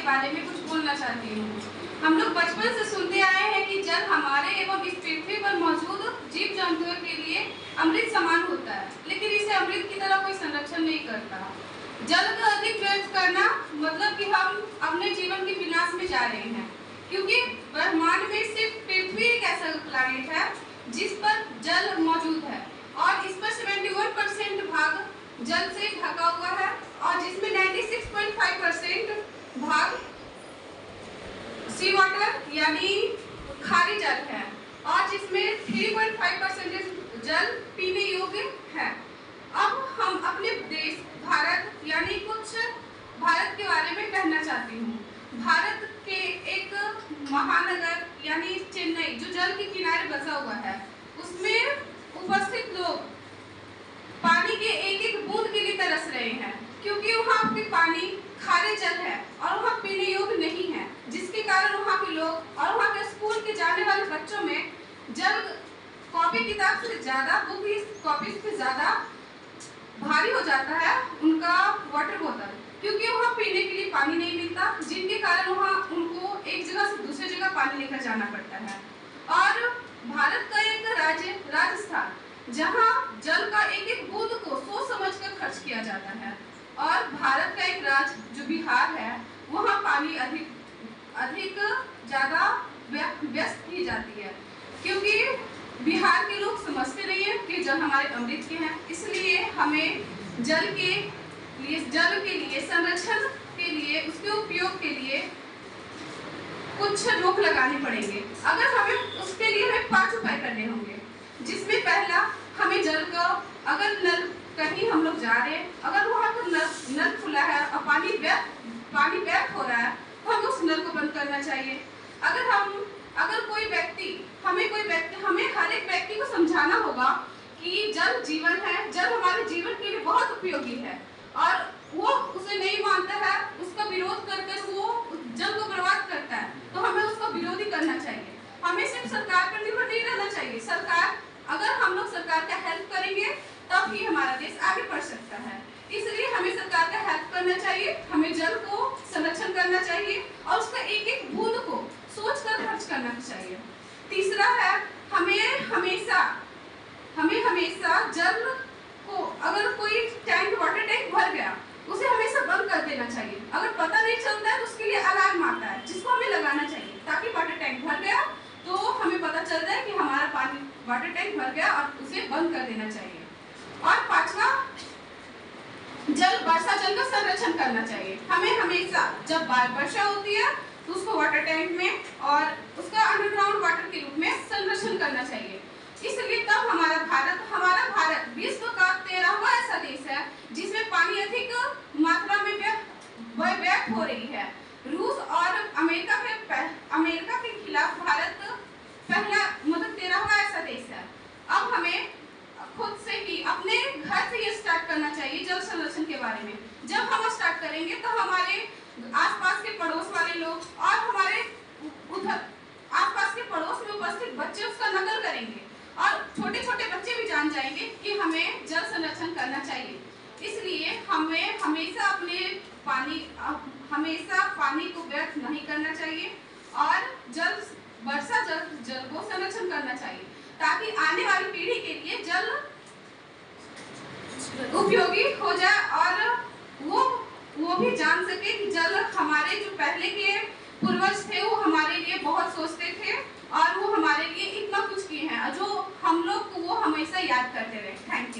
के बारे में कुछ बोलना चाहती हूँ। हम लोग बचपन से सुनते आए हैं कि जल हमारे एवं इस पृथ्वी पर मौजूद जीव जंतुओं के लिए अमृत समान होता है, लेकिन इसे अमृत की तरह कोई संरक्षण नहीं करता। जल का अधिक व्यर्थ करना मतलब कि हम अपने जीवन के विनाश में जा रहे हैं, क्योंकि ब्रह्मांड में सिर्फ पृथ्वी एक ऐसा प्लैनेट है जिस पर जल मौजूद है और इस पर 71% भाग जल से ढका हुआ है और जिसमें 96.5% भाग सी वाटर यानी खारी जल है और जिसमें 3.5% जल पीने योग्य है। अब हम अपने देश भारत यानी कुछ भारत के बारे में कहना चाहती हूँ। भारत के एक महानगर यानी चेन्नई जो जल के किनारे बसा हुआ है, उसमें उपस्थित लोग पानी के एक एक बूंद के लिए तरस रहे हैं, क्योंकि वहाँ पे पानी खारे जल है और वहाँ पीने योग्य नहीं है, जिसके कारण वहाँ के लोग और वहाँ के स्कूल के जाने वाले बच्चों में जल कॉपी किताब से ज़्यादा बुक कॉपी से ज़्यादा भारी हो जाता है उनका वाटर बोतल, क्योंकि वहाँ पीने के लिए पानी नहीं मिलता, जिनके कारण वहाँ उनको एक जगह से दूसरी जगह पानी लेकर जाना पड़ता है। और भारत का एक राज्य राजस्थान, जहाँ जल का एक एक बूंद को सोच समझ कर खर्च किया जाता है, और भारत का एक राज्य जो बिहार है, वहाँ पानी अधिक ज़्यादा व्यस्त की जाती है, क्योंकि बिहार के लोग समझते नहीं हैं कि जल हमारे अमृत के हैं। इसलिए हमें जल के लिए संरक्षण के लिए उसके उपयोग के लिए कुछ रोक लगाने पड़ेंगे। अगर हमें उसके लिए हमें 5 उपाय करने होंगे, जिसमें पहला हमें जल का अगर नल कहीं हम लोग जा रहे हैं, अगर वहाँ पर नल खुला है और पानी व्यर्थ हो रहा है, तो हमें उस नल को बंद करना चाहिए। हमें हर एक व्यक्ति को समझाना होगा कि जल जीवन है, जल हमारे जीवन के लिए बहुत उपयोगी है, और वो उसे नहीं मानता है, उसका विरोध कर वो जल को बर्बाद करता है, तो हमें उसका विरोध ही करना चाहिए। हमें सिर्फ सरकार पर निर्भर नहीं रहना चाहिए। अगर हम लोग सरकार का हेल्प करेंगे तब ही हमारा देश आगे बढ़ सकता है। इसलिए हमें सरकार का हेल्प करना चाहिए, हमें जल को संरक्षण करना चाहिए और उसका एक एक बूंद को सोच कर खर्च करना चाहिए। तीसरा है हमें हमेशा जल को, अगर कोई वाटर टैंक भर गया, उसे हमेशा बंद कर देना चाहिए। अगर पता नहीं चलता है तो उसके लिए अलार्म आता है, जिसको हमें लगाना चाहिए, ताकि वाटर टैंक भर गया तो हमें पता चल जाए कि हमारा वाटर टैंक भर गया और उसे बंद कर देना चाहिए। और 5वां, वर्षा जल का संरक्षण करना चाहिए। हमें हमेशा जब वर्षा होती है तो उसको वाटर टैंक में और उसका अंडरग्राउंड वाटर के रूप में संरक्षण करना चाहिए। इसलिए तब हमारा भारत विश्व का 13वां ऐसा देश है जिसमें पानी अधिक मात्रा में व्यर्थ हो रही है। रूस और अमेरिका के खिलाफ भारत पहला 13वां ऐसा देश है। अब हमें खुद से ही अपने घर से ये स्टार्ट करना चाहिए जल संरक्षण के बारे में। जब हम स्टार्ट करेंगे तो हमारे आसपास के पड़ोस वाले लोग और हमारे उधर आसपास के पड़ोस में उपस्थित बच्चे उसका नकल करेंगे और छोटे छोटे बच्चे भी जान जाएंगे कि हमें जल संरक्षण करना चाहिए। इसलिए हमें हमेशा पानी को व्यर्थ नहीं करना चाहिए और वर्षा जल को संरक्षण करना चाहिए, ताकि आने वाली पीढ़ी के लिए जल उपयोगी हो जाए और वो भी जान सके कि जल हमारे जो पहले के पूर्वज थे वो हमारे लिए बहुत सोचते थे और वो हमारे लिए इतना कुछ किए हैं, जो हम लोग को वो हमेशा याद करते रहे। Thank you.